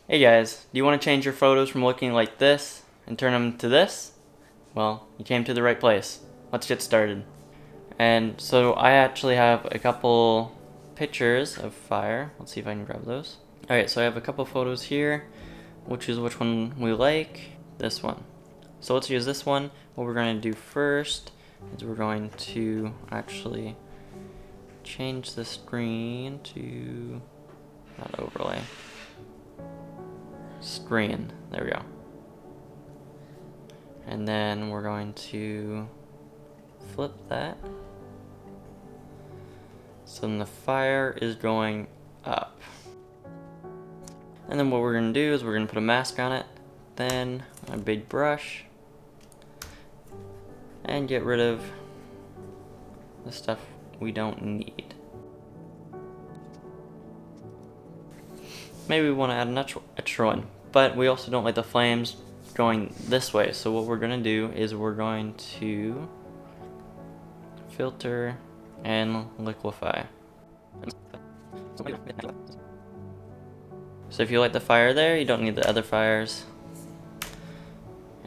Hey guys, do you want to change your photos from looking like this and turn them to this? Well, you came to the right place. Let's get started. And so I actually have a couple pictures of fire. Let's see if I can grab those. Alright, so I have a couple photos here. We'll choose which one we like. This one. So let's use this one. What we're going to do first is we're going to actually change the screen to not overlay. Screen. There we go. And then we're going to flip that. So then the fire is going up. And then what we're going to do is we're going to put a mask on it, then a big brush, and get rid of the stuff we don't need. Maybe we want to add an extra one, but we also don't like the flames going this way. So what we're going to do is we're going to filter and liquefy. So if you light the fire there, you don't need the other fires.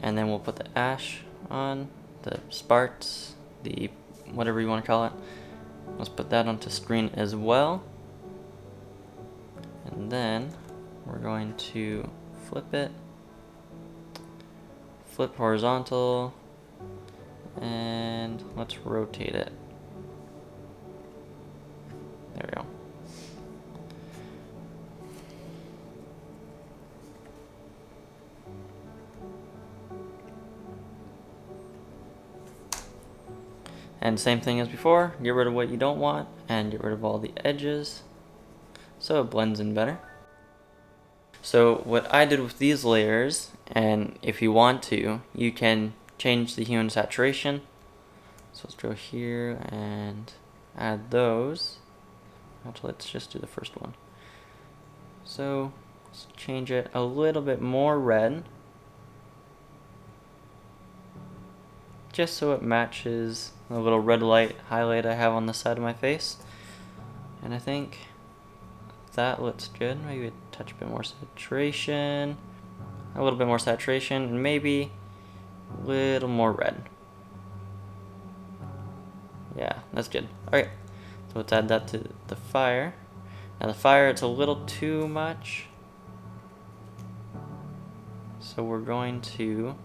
And then we'll put the ash on, the sparks, the whatever you want to call it. Let's put that onto screen as well. And then we're going to flip it, flip horizontal, and let's rotate it. There we go. And same thing as before, get rid of what you don't want and get rid of all the edges so it blends in better. So what I did with these layers, and if you want to, you can change the hue and saturation. So let's go here and add those. Actually, let's just do the first one. So let's change it a little bit more red, just so it matches the little red light highlight I have on the side of my face. And I think that looks good. Maybe a touch bit more saturation, a little bit more saturation, and maybe a little more red. Yeah, that's good. Alright, so let's add that to the fire. Now the fire, it's a little too much. So we're going to,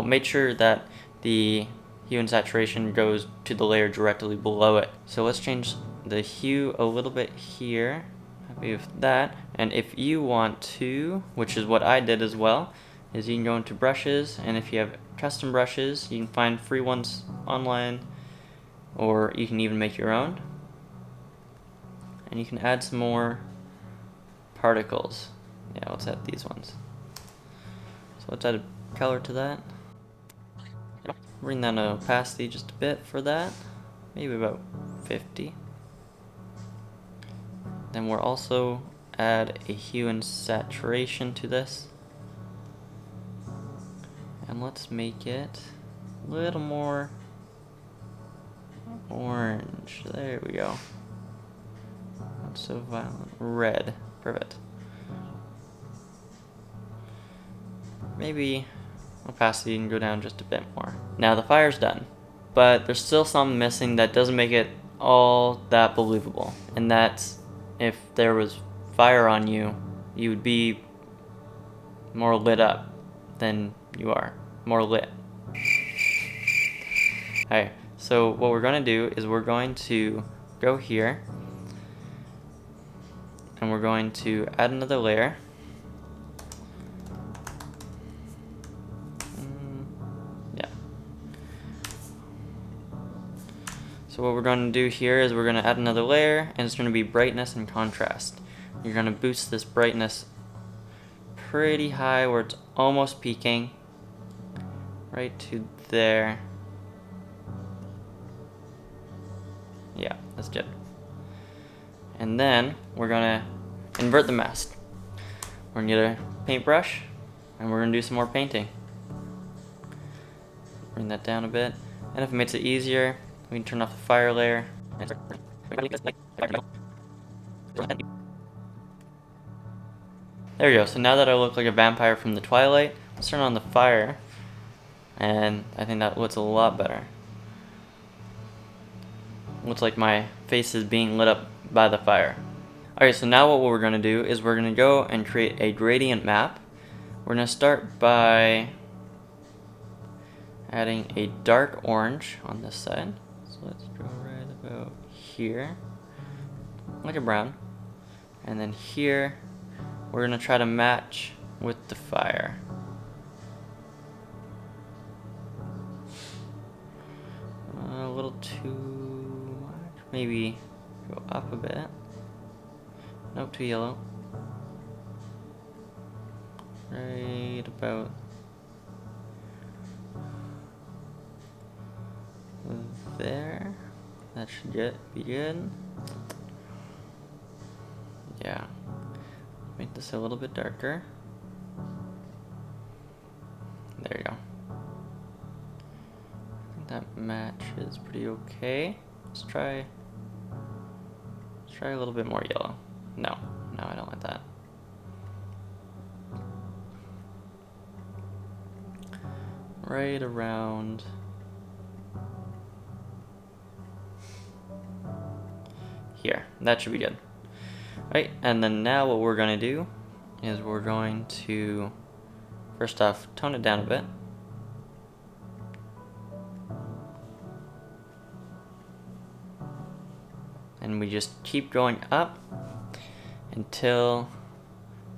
make sure that the hue and saturation goes to the layer directly below it. So let's change the hue a little bit here. Happy with that. And if you want to, which is what I did as well, is you can go into brushes, and if you have custom brushes, you can find free ones online, or you can even make your own. And you can add some more particles. Yeah, let's add these ones. So let's add a color to that. Bring down the opacity just a bit for that, maybe about 50. Then we'll also add a hue and saturation to this. And let's make it a little more orange. There we go. Not so violent. Red. Perfect. Maybe opacity can go down just a bit more. Now the fire's done, but there's still some missing that doesn't make it all that believable. And that's if there was fire on you, you would be more lit up than you are. More lit. Alright, so what we're going to do is we're going to go here and we're going to add another layer. Yeah. So what we're going to do here is we're going to add another layer, and it's going to be brightness and contrast. You're going to boost this brightness pretty high where it's almost peaking. Right to there. Yeah, that's good. And then we're going to invert the mask. We're going to get a paintbrush, and we're going to do some more painting. Bring that down a bit. And if it makes it easier, we can turn off the fire layer. There we go. So now that I look like a vampire from the Twilight, let's turn on the fire. And I think that looks a lot better. Looks like my face is being lit up by the fire. Alright, so now what we're going to do is we're going to go and create a gradient map. We're going to start by adding a dark orange on this side. So let's go right about here, like a brown. And then here, we're going to try to match with the fire. A little too much. Maybe go up a bit. Nope, too yellow. Right about there. That should be good. Yeah. Make this a little bit darker. There you go. I think that match is pretty okay. Let's try a little bit more yellow. No, I don't like that. Right around here. That should be good. Right, and then now what we're going to do is we're going to first off tone it down a bit. And we just keep going up until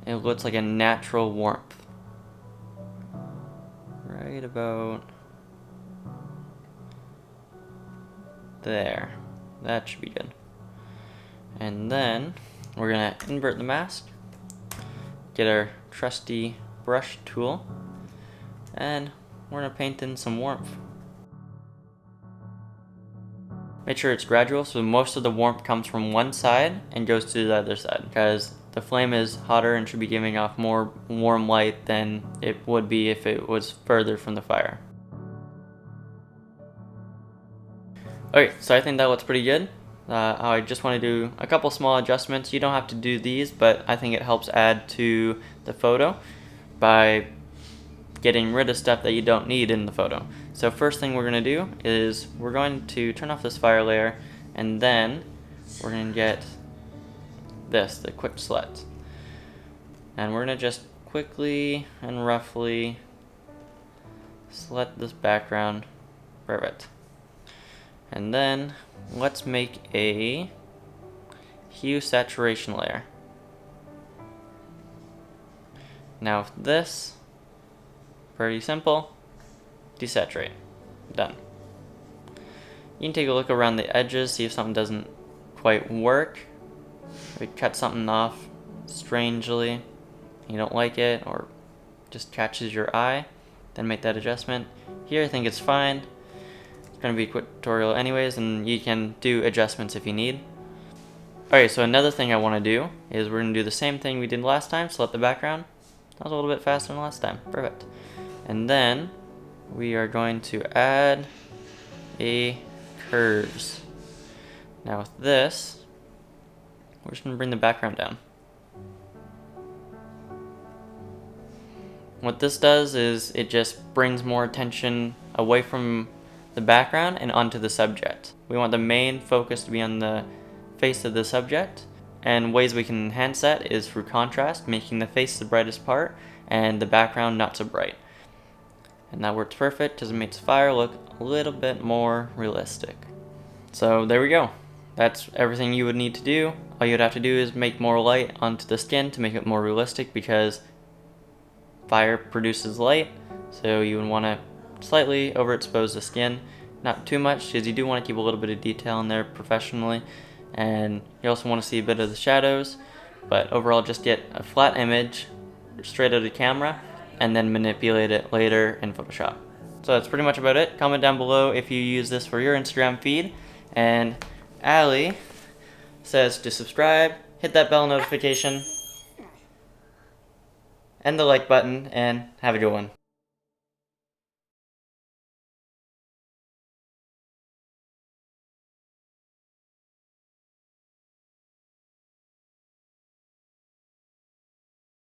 it looks like a natural warmth. Right about there. That should be good. And then we're gonna invert the mask, get our trusty brush tool, and we're gonna paint in some warmth. Make sure it's gradual, so most of the warmth comes from one side and goes to the other side, because the flame is hotter and should be giving off more warm light than it would be if it was further from the fire. Okay, so I think that looks pretty good. I just want to do a couple small adjustments. You don't have to do these, but I think it helps add to the photo by getting rid of stuff that you don't need in the photo. So first thing we're going to do is we're going to turn off this fire layer, and then we're going to get this, the quick select. And we're going to just quickly and roughly select this background. Perfect. And then let's make a hue saturation layer. Now with this, pretty simple, desaturate, done. You can take a look around the edges, see if something doesn't quite work. We cut something off strangely, you don't like it, or just catches your eye, then make that adjustment. Here I think it's fine. It's going to be a quick tutorial anyways, and you can do adjustments if you need. Alright, so another thing I want to do is we're going to do the same thing we did last time, select the background. That was a little bit faster than last time, perfect. And then we are going to add a curves. Now with this, we're just going to bring the background down. What this does is it just brings more attention away from the background and onto the subject. We want the main focus to be on the face of the subject, and ways we can enhance that is through contrast, making the face the brightest part and the background not so bright. And that works perfect because it makes the fire look a little bit more realistic. So there we go. That's everything you would need to do. All you would have to do is make more light onto the skin to make it more realistic, because fire produces light, so you would want to slightly overexpose the skin. Not too much, because you do want to keep a little bit of detail in there professionally, and you also want to see a bit of the shadows, but overall just get a flat image straight out of the camera and then manipulate it later in Photoshop. So that's pretty much about it. Comment down below if you use this for your Instagram feed, and Allie says to subscribe, hit that bell notification, and the like button, and have a good one.